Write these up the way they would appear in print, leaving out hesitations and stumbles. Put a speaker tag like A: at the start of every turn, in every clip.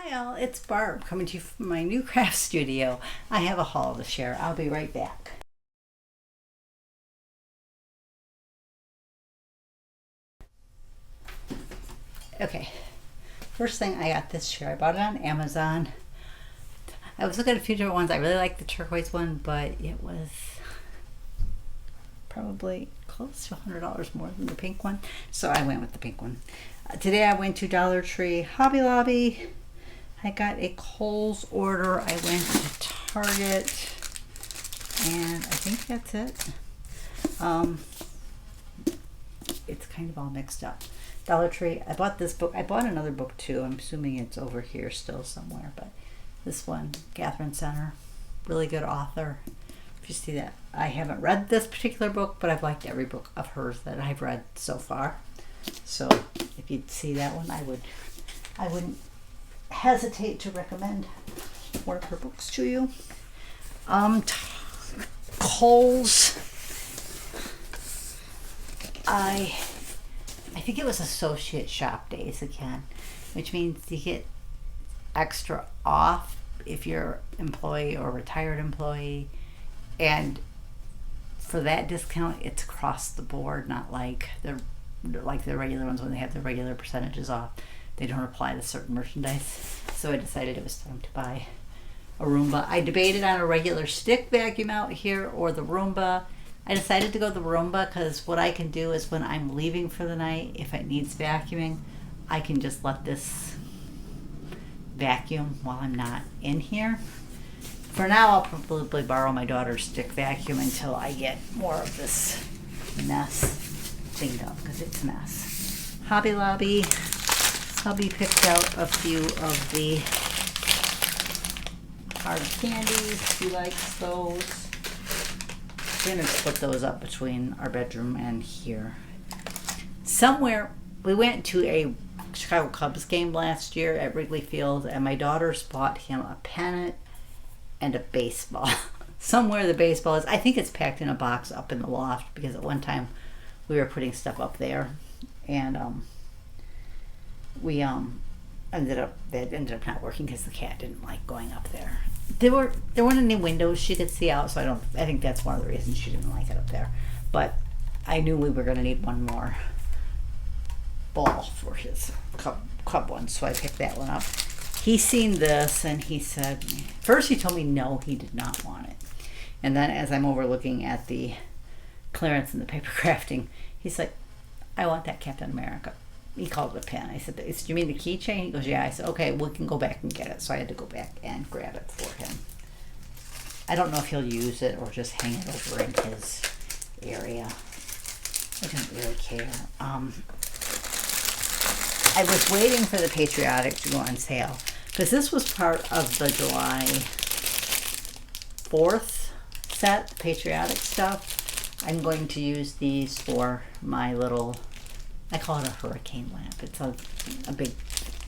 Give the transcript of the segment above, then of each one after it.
A: Hi all, it's Barb coming to you from my new craft studio. I have a haul to share. I'll be right back. Okay, first thing I got this chair. I bought it on Amazon. I was looking at a few different ones. I really like the turquoise one, but it was probably close to $100 more than the pink one. So I went with the pink one. Today I went to Dollar Tree, Hobby Lobby. I got a Kohl's order. I went to Target, and I think that's it. It's kind of all mixed up. Dollar Tree, I bought this book. I bought another book too. I'm assuming it's over here still somewhere, but this one, Catherine Center, really good author. If you see that, I haven't read this particular book, but I've liked every book of hers that I've read so far. So if you'd see that one, I wouldn't hesitate to recommend one of her books to you. Kohl's. I think it was associate shop days again, which means you get extra off if you're employee or retired employee, and for that discount it's across the board, not like the regular ones when they have the regular percentages off. They don't apply to certain merchandise. So I decided it was time to buy a Roomba. I debated on a regular stick vacuum out here or the Roomba. I decided to go the Roomba because what I can do is when I'm leaving for the night, if it needs vacuuming, I can just let this vacuum while I'm not in here. For now, I'll probably borrow my daughter's stick vacuum until I get more of this mess cleaned up, because it's a mess. Hobby Lobby. Hubby picked out a few of the hard candies. He likes those. We're going to split those up between our bedroom and here. Somewhere, we went to a Chicago Cubs game last year at Wrigley Field, and my daughters bought him a pennant and a baseball. Somewhere the baseball is, I think it's packed in a box up in the loft, because at one time we were putting stuff up there, and we ended up not working because the cat didn't like going up there. There weren't any windows she could see out, so I think that's one of the reasons she didn't like it up there. But I knew we were going to need one more ball for his cub one, so I picked that one up. He seen this and he said, first he told me no, he did not want it, and then as I'm overlooking at the clearance in the paper crafting, he's like, I want that Captain America. He called it a pen. I said, do you mean the keychain? He goes, yeah. I said, okay, we can go back and get it. So I had to go back and grab it for him. I don't know if he'll use it or just hang it over in his area. I don't really care. I was waiting for the Patriotic to go on sale, because this was part of the July 4th set, Patriotic stuff. I'm going to use these for my little, I call it a hurricane lamp. It's a big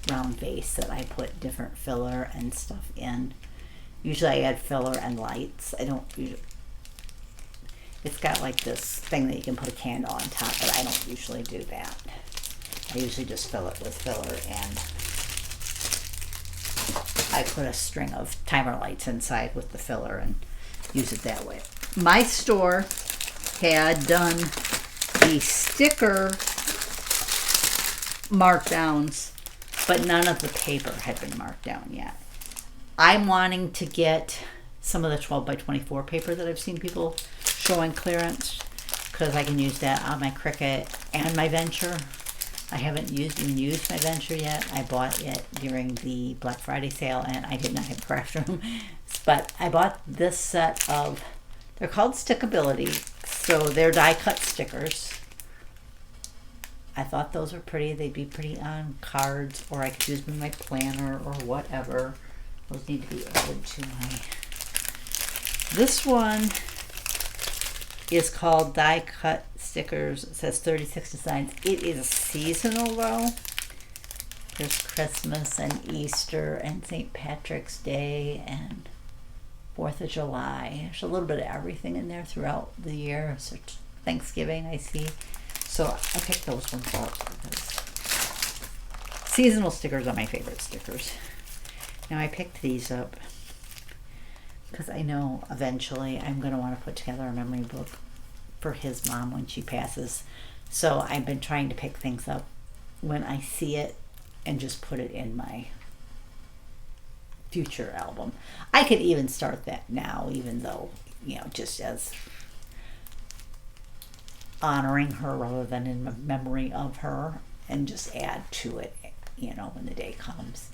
A: round vase that I put different filler and stuff in. Usually I add filler and lights. I don't usually, it's got like this thing that you can put a candle on top, but I don't usually do that. I usually just fill it with filler, and I put a string of timer lights inside with the filler and use it that way. My store had done the sticker markdowns, but none of the paper had been marked down yet. I'm wanting to get some of the 12 by 24 paper that I've seen people showing clearance, because I can use that on my Cricut and my Venture. I haven't even used my Venture yet. I bought it during the Black Friday sale, and I did not have a craft room. But I bought this set of, they're called Stickability, so they're die cut stickers. I thought those were pretty. They'd be pretty on cards, or I could use them in my planner or whatever. Those need to be added to my... This one is called Die Cut Stickers. It says 36 designs. It is seasonal though. There's Christmas and Easter and St. Patrick's Day and 4th of July. There's a little bit of everything in there throughout the year. So Thanksgiving, I see. So I picked those ones out because seasonal stickers are my favorite stickers. Now I picked these up because I know eventually I'm going to want to put together a memory book for his mom when she passes. So I've been trying to pick things up when I see it and just put it in my future album. I could even start that now, even though, just as honoring her rather than in memory of her, and just add to it, when the day comes.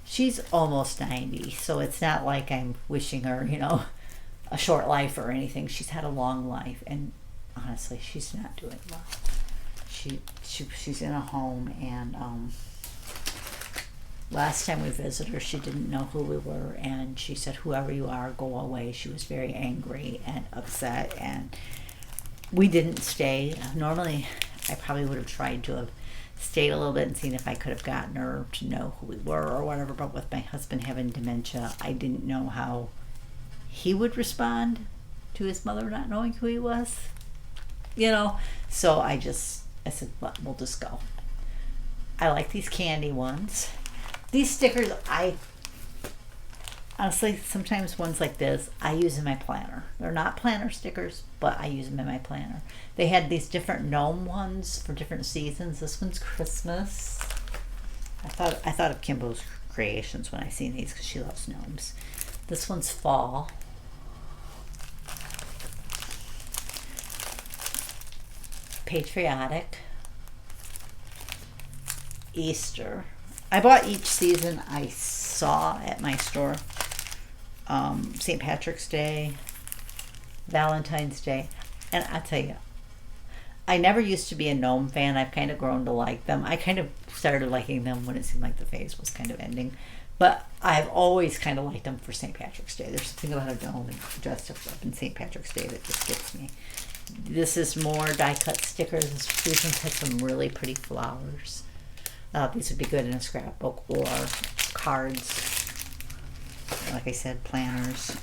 A: She's almost 90, so it's not like I'm wishing her, a short life or anything. She's had a long life, and honestly, she's not doing well. She's in a home, and last time we visited her, she didn't know who we were, and she said, "Whoever you are, go away." She was very angry and upset, and we didn't stay. Normally, I probably would have tried to have stayed a little bit and seen if I could have gotten her to know who we were or whatever, but with my husband having dementia, I didn't know how he would respond to his mother not knowing who he was, so I said, well, we'll just go. I like these candy ones. These stickers, honestly, sometimes ones like this, I use in my planner. They're not planner stickers, but I use them in my planner. They had these different gnome ones for different seasons. This one's Christmas. I thought of Kimbo's creations when I seen these because she loves gnomes. This one's fall. Patriotic. Easter. I bought each season I saw at my store. St. Patrick's Day, Valentine's Day, and I tell you, I never used to be a gnome fan. I've kind of grown to like them. I kind of started liking them when it seemed like the phase was kind of ending, but I've always kind of liked them for St. Patrick's Day. There's something about a gnome dressed up in St. Patrick's Day that just gets me. This is more die cut stickers. These ones had some really pretty flowers. These would be good in a scrapbook or cards. Like I said, planners.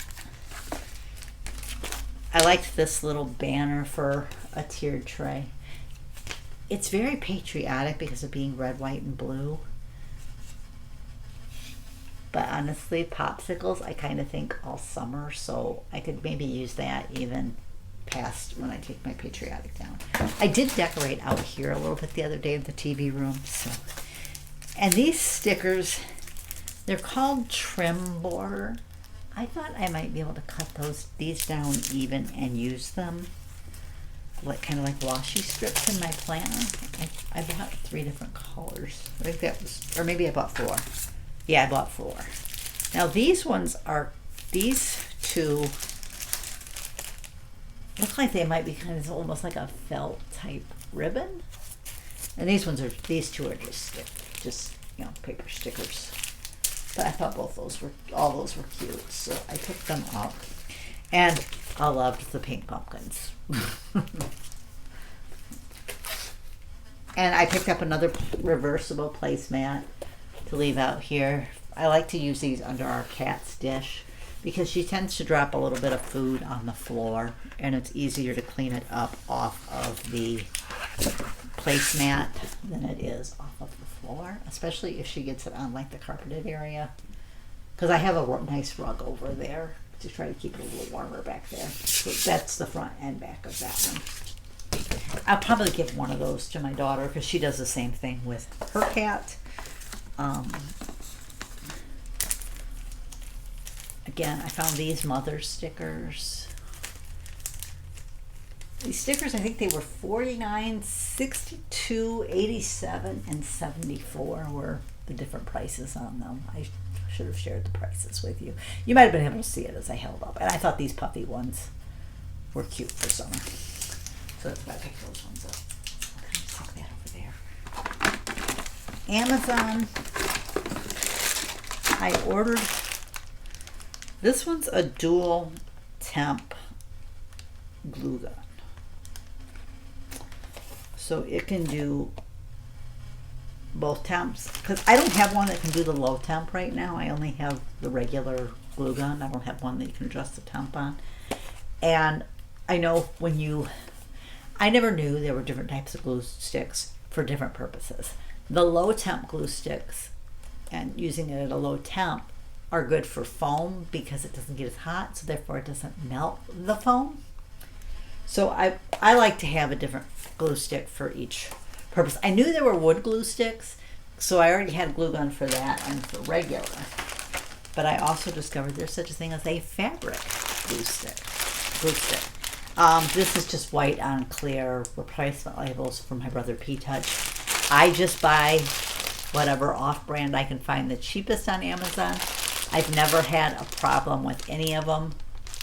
A: I liked this little banner for a tiered tray. It's very patriotic because of being red, white, and blue. But honestly, popsicles, I kind of think all summer, so I could maybe use that even past when I take my patriotic down. I did decorate out here a little bit the other day in the TV room. So, and these stickers, they're called trim border. I thought I might be able to cut these down even and use them kind of like washi strips in my planner. I bought 3 different colors. I think that was, or maybe I bought 4. Yeah, I bought 4. Now these two look like they might be kind of almost like a felt type ribbon. And these two are just paper stickers. But I thought all those were cute, so I picked them up. And I loved the pink pumpkins. And I picked up another reversible placemat to leave out here. I like to use these under our cat's dish because she tends to drop a little bit of food on the floor, and it's easier to clean it up off of the placemat than it is off of the floor, especially if she gets it on like the carpeted area, because I have a nice rug over there to try to keep it a little warmer back there. So that's the front and back of that one. I'll probably give one of those to my daughter because she does the same thing with her cat. Again, I found these mother stickers. These stickers, I think they were $49, $62, $87, and $74 were the different prices on them. I should have shared the prices with you. You might have been able to see it as I held up. And I thought these puffy ones were cute for summer. So that's why I picked those ones up. Okay, stick that over there. Amazon. I ordered, this one's a dual temp glue gun. So it can do both temps, because I don't have one that can do the low temp right now. I only have the regular glue gun. I don't have one that you can adjust the temp on. And I know I never knew there were different types of glue sticks for different purposes. The low temp glue sticks and using it at a low temp are good for foam because it doesn't get as hot, so therefore it doesn't melt the foam. So I like to have a different glue stick for each purpose. I knew there were wood glue sticks, so I already had a glue gun for that and for regular. But I also discovered there's such a thing as a fabric glue stick. This is just white on clear replacement labels from my brother P-Touch. I just buy whatever off-brand I can find the cheapest on Amazon. I've never had a problem with any of them.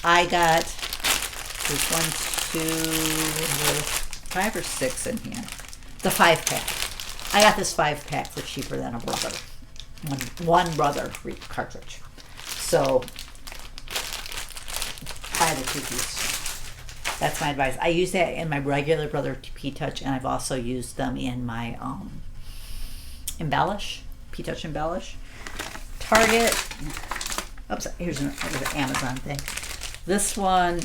A: I got, there's 1, 2, 5 or 6 in here. The 5-pack. I got this 5-pack for cheaper than a brother. One brother cartridge. So buy the 2-piece. That's my advice. I use that in my regular brother P-Touch, and I've also used them in my Embellish, P-Touch Embellish. Target. Oops, here's an Amazon thing. This one,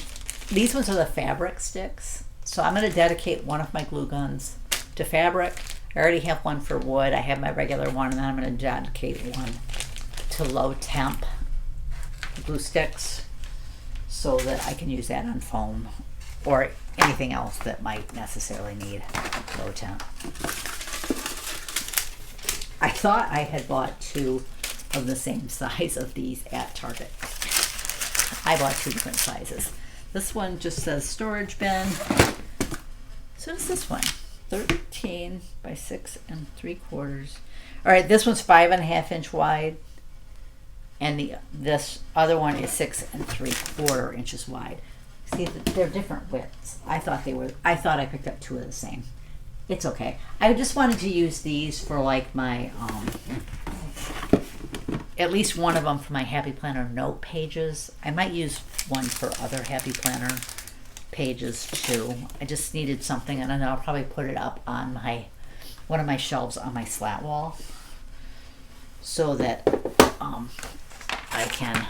A: these ones are the fabric sticks. So I'm going to dedicate one of my glue guns to fabric. I already have one for wood. I have my regular one, and then I'm going to dedicate one to low temp glue sticks so that I can use that on foam or anything else that might necessarily need low temp. I thought I had bought 2 of the same size of these at Target. I bought 2 different sizes. This one just says storage bin. So does this one. 13 by 6 3/4. All right, this one's 5.5 inch wide, and this other one is 6 3/4 inches wide. See, they're different widths. I thought I picked up 2 of the same. It's okay. I just wanted to use these for like my at least one of them for my Happy Planner note pages. I might use one for other Happy Planner pages too. I just needed something, and then I'll probably put it up on one of my shelves on my slat wall so that I can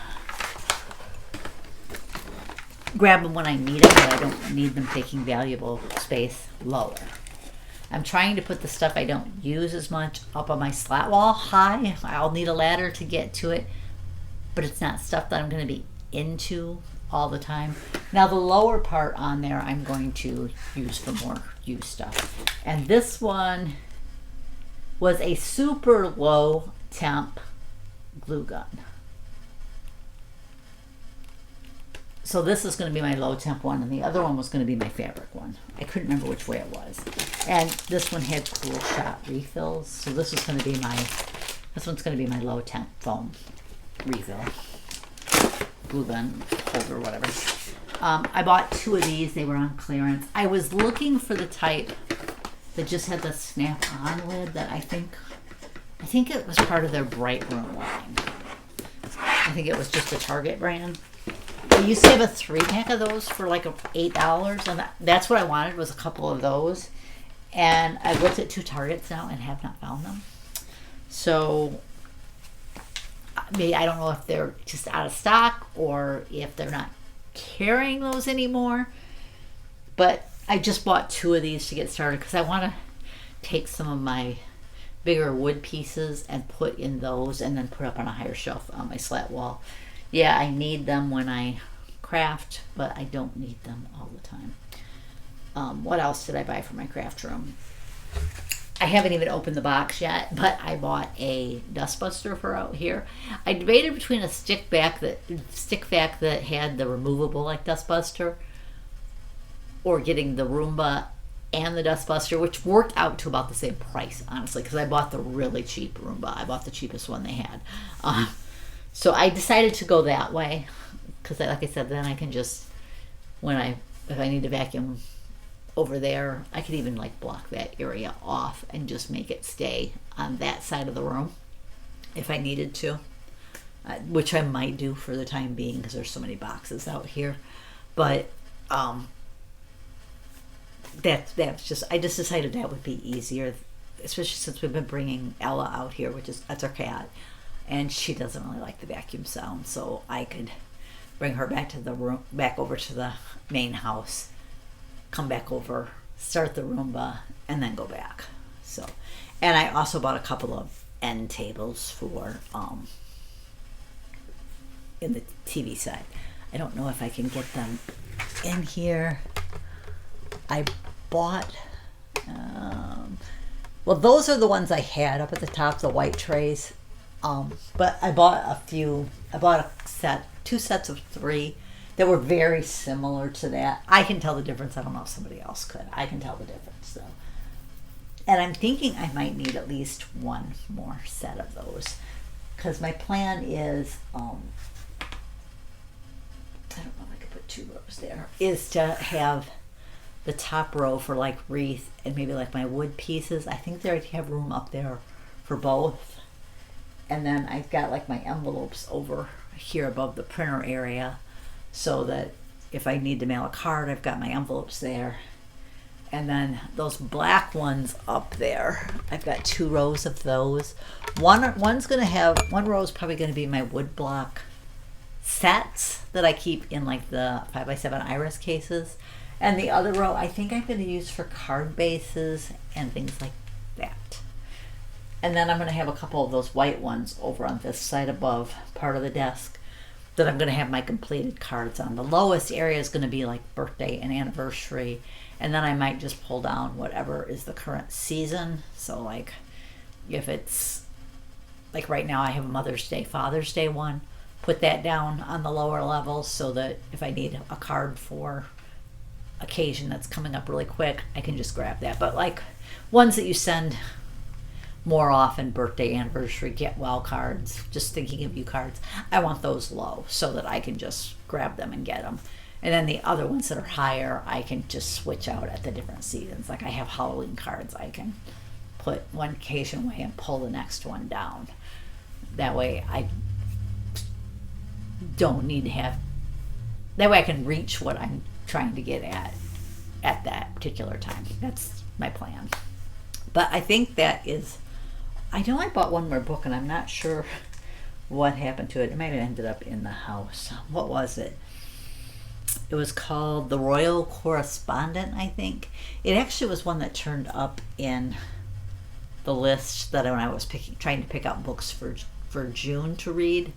A: grab them when I need them, but I don't need them taking valuable space lower. I'm trying to put the stuff I don't use as much up on my slat wall high. I'll need a ladder to get to it, but it's not stuff that I'm going to be into all the time. Now the lower part on there I'm going to use for more use stuff. And this one was a super low temp glue gun. So this is going to be my low temp one, and the other one was going to be my fabric one. I couldn't remember which way it was. And this one had cool shot refills. So this one's going to be my low temp foam refill. Glue gun holder, whatever. I bought 2 of these. They were on clearance. I was looking for the type that just had the snap-on lid that I think it was part of their Bright Room line. I think it was just a Target brand. I used to have a 3-pack of those for like $8, and that's what I wanted, was a couple of those. And I've looked at 2 Targets now and have not found them. So maybe, I don't know if they're just out of stock or if they're not carrying those anymore. But I just bought 2 of these to get started because I want to take some of my bigger wood pieces and put in those and then put up on a higher shelf on my slat wall. Yeah, I need them when I craft, but I don't need them all the time. What else did I buy for my craft room? I haven't even opened the box yet, but I bought a dustbuster for out here. I debated between a stick vac that had the removable like dustbuster, or getting the Roomba and the dustbuster, which worked out to about the same price, honestly, because I bought the really cheap Roomba. I bought the cheapest one they had. So I decided to go that way because, like I said, then I can just, if I need to vacuum over there, I could even like block that area off and just make it stay on that side of the room if I needed to, which I might do for the time being because there's so many boxes out here. But that's just, I just decided that would be easier, especially since we've been bringing Ella out here, that's our cat. And she doesn't really like the vacuum sound, so I could bring her back to the room, back over to the main house, come back over, start the Roomba, and then go back. So, and I also bought a couple of end tables for in the TV side. I don't know if I can get them in here. I bought, well, those are the ones I had up at the top, the white trays. But I bought a few. I bought a set, 2 sets of 3 that were very similar to that. I can tell the difference. I don't know if somebody else could. I can tell the difference though. And I'm thinking I might need at least 1 more set of those, because my plan is, I don't know if I could put 2 rows there, is to have the top row for like wreath and maybe like my wood pieces. I think they already have room up there for both. And then I've got like my envelopes over here above the printer area, so that if I need to mail a card, I've got my envelopes there. And then those black ones up there, I've got 2 rows of those. One row is probably going to be my wood block sets that I keep in like the 5x7 iris cases. And the other row I think I'm going to use for card bases and things like that. And then I'm going to have a couple of those white ones over on this side above part of the desk that I'm going to have my completed cards on. The lowest area is going to be like birthday and anniversary. And then I might just pull down whatever is the current season. So like if it's like right now I have a Mother's Day, Father's Day one, put that down on the lower level so that if I need a card for occasion that's coming up really quick, I can just grab that. But like ones that you send more often, birthday, anniversary, get well cards, just thinking of you cards, I want those low so that I can just grab them and get them. And then the other ones that are higher, I can just switch out at the different seasons. Like I have Halloween cards, I can put one occasion away and pull the next one down. That way I don't need to have, that way I can reach what I'm trying to get at that particular time. That's my plan. But I think that is, I know I bought one more book and I'm not sure what happened to it. It might have ended up in the house. What was it? It was called The Royal Correspondent, I think. It actually was one that turned up in the list that when I was trying to pick out books for June to read.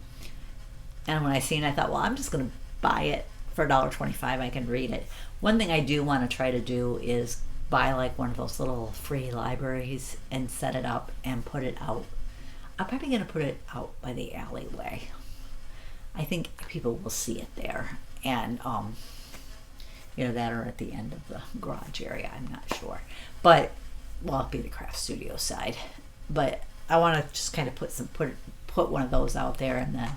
A: And when I seen it, I thought, well, I'm just going to buy it for $1.25. I can read it. One thing I do want to try to do is buy like one of those little free libraries and set it up and put it out. I'm probably going to put it out by the alleyway. I think people will see it there. And, that or at the end of the garage area, I'm not sure. But, well, it'll be the craft studio side. But I want to just kind of put one of those out there, and then,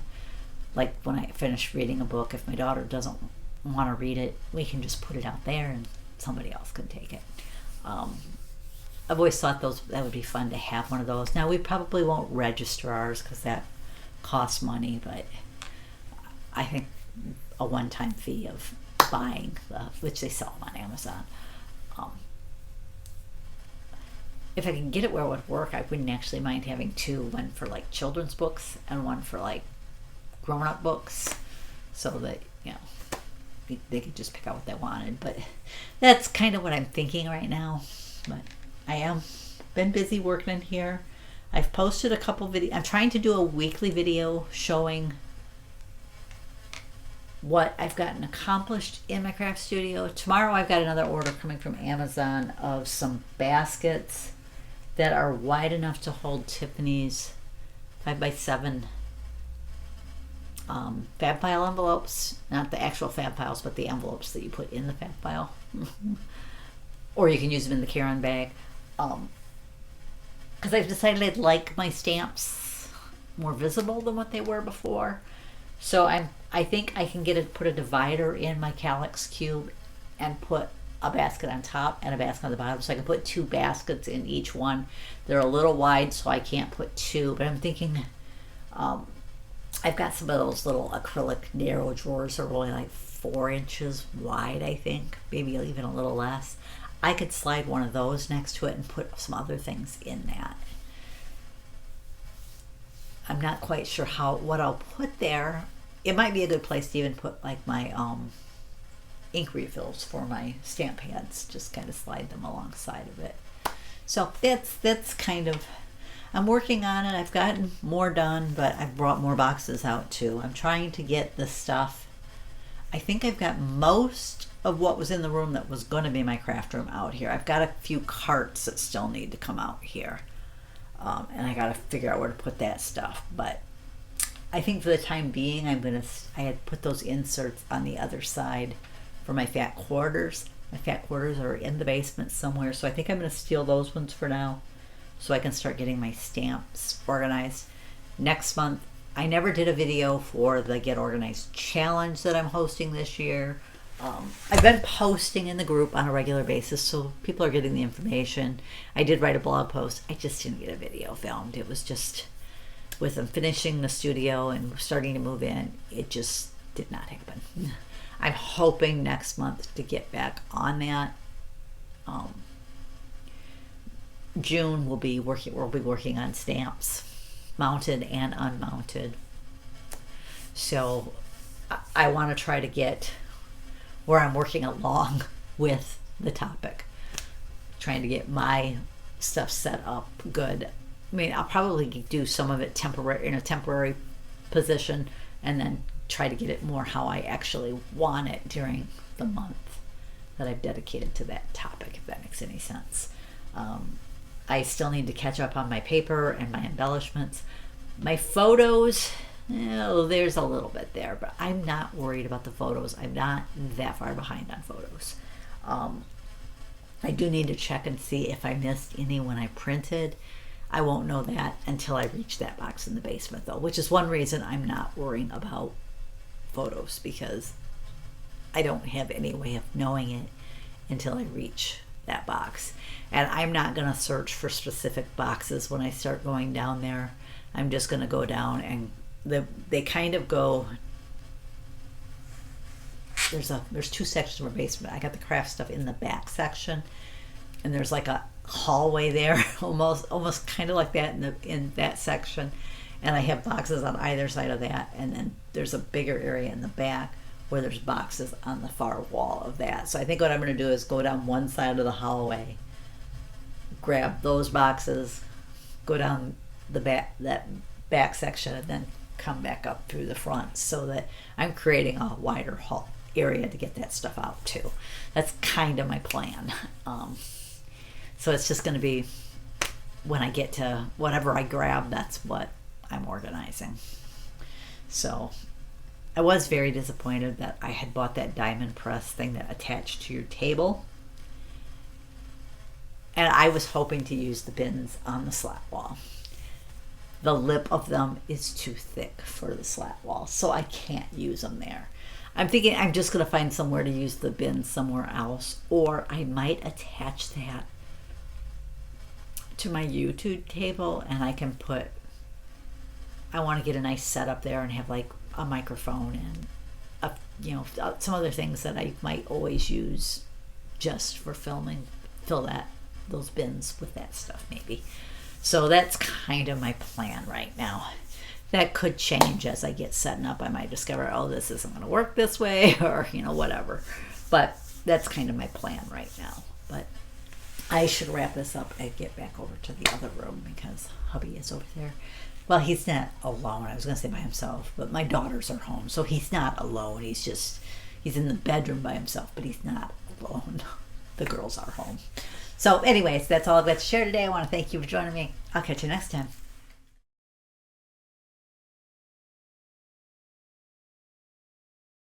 A: like, when I finish reading a book, if my daughter doesn't want to read it, we can just put it out there and somebody else can take it. I've always thought that would be fun to have one of those. Now, we probably won't register ours because that costs money, but I think a one-time fee of buying which they sell on Amazon. If I can get it where it would work, I wouldn't actually mind having 2, one for like children's books and one for like grown-up books, so that they could just pick out what they wanted. But that's kind of what I'm thinking right now. But I am been busy working in here. I've posted a couple videos. I'm trying to do a weekly video showing what I've gotten accomplished in my craft studio. Tomorrow I've got another order coming from Amazon of some baskets that are wide enough to hold Tiffany's 5x7 fab file envelopes. Not the actual fab files, but the envelopes that you put in the fab file. Or you can use them in the Karen bag. Because I've decided I'd like my stamps more visible than what they were before. So I think I can put a divider in my Calyx cube and put a basket on top and a basket on the bottom. So I can put 2 baskets in each one. They're a little wide, so I can't put 2. But I'm thinking, I've got some of those little acrylic narrow drawers that are only like 4 inches wide, I think. Maybe even a little less. I could slide one of those next to it and put some other things in that. I'm not quite sure what I'll put there. It might be a good place to even put like my ink refills for my stamp pads. Just kind of slide them alongside of it. So that's kind of, I'm working on it. I've gotten more done, but I've brought more boxes out too. I'm trying to get the stuff. I think I've got most of what was in the room that was going to be my craft room out here. I've got a few carts that still need to come out here. And I got to figure out where to put that stuff. But I think for the time being, I had put those inserts on the other side for my fat quarters. My fat quarters are in the basement somewhere, so I think I'm going to steal those ones for now so I can start getting my stamps organized. Next month, I never did a video for the Get Organized Challenge that I'm hosting this year. I've been posting in the group on a regular basis, so people are getting the information. I did write a blog post. I just didn't get a video filmed. It was just, with them finishing the studio and starting to move in, it just did not happen. I'm hoping next month to get back on that. June we'll be working on stamps, mounted and unmounted. So I want to try to get where I'm working along with the topic, trying to get my stuff set up good. I mean, I'll probably do some of it temporary in a temporary position, and then try to get it more how I actually want it during the month that I've dedicated to that topic, if that makes any sense. I still need to catch up on my paper and my embellishments. My photos, there's a little bit there, but I'm not worried about the photos. I'm not that far behind on photos. I do need to check and see if I missed any when I printed. I won't know that until I reach that box in the basement, though, which is one reason I'm not worrying about photos, because I don't have any way of knowing it until I reach that box. And I'm not going to search for specific boxes when I start going down there. I'm just going to go down, and they kind of go, there's two sections of our basement. I got the craft stuff in the back section, and there's like a hallway there, almost kind of like that in that section, and I have boxes on either side of that, and then there's a bigger area in the back where there's boxes on the far wall of that. So I think what I'm going to do is go down one side of the hallway, grab those boxes, go down that back section, and then come back up through the front, so that I'm creating a wider hall area to get that stuff out too. That's kind of my plan. So it's just going to be, when I get to whatever I grab, that's what I'm organizing. So I was very disappointed that I had bought that diamond press thing that attached to your table, and I was hoping to use the bins on the slat wall. The lip of them is too thick for the slat wall, so I can't use them there. I'm thinking I'm just going to find somewhere to use the bins somewhere else, or I might attach that to my YouTube table, and I can I want to get a nice setup there and have like a microphone and some other things that I might always use just for filming. Fill those bins with that stuff maybe. So that's kind of my plan right now. That could change as I get setting up. I might discover, this isn't going to work this way, or whatever. But that's kind of my plan right now. But I should wrap this up and get back over to the other room, because hubby is over there. Well, he's not alone. I was going to say by himself, but my daughters are home, so he's not alone. He's in the bedroom by himself, but he's not alone. The girls are home. So anyways, that's all I've got to share today. I want to thank you for joining me. I'll catch you next time.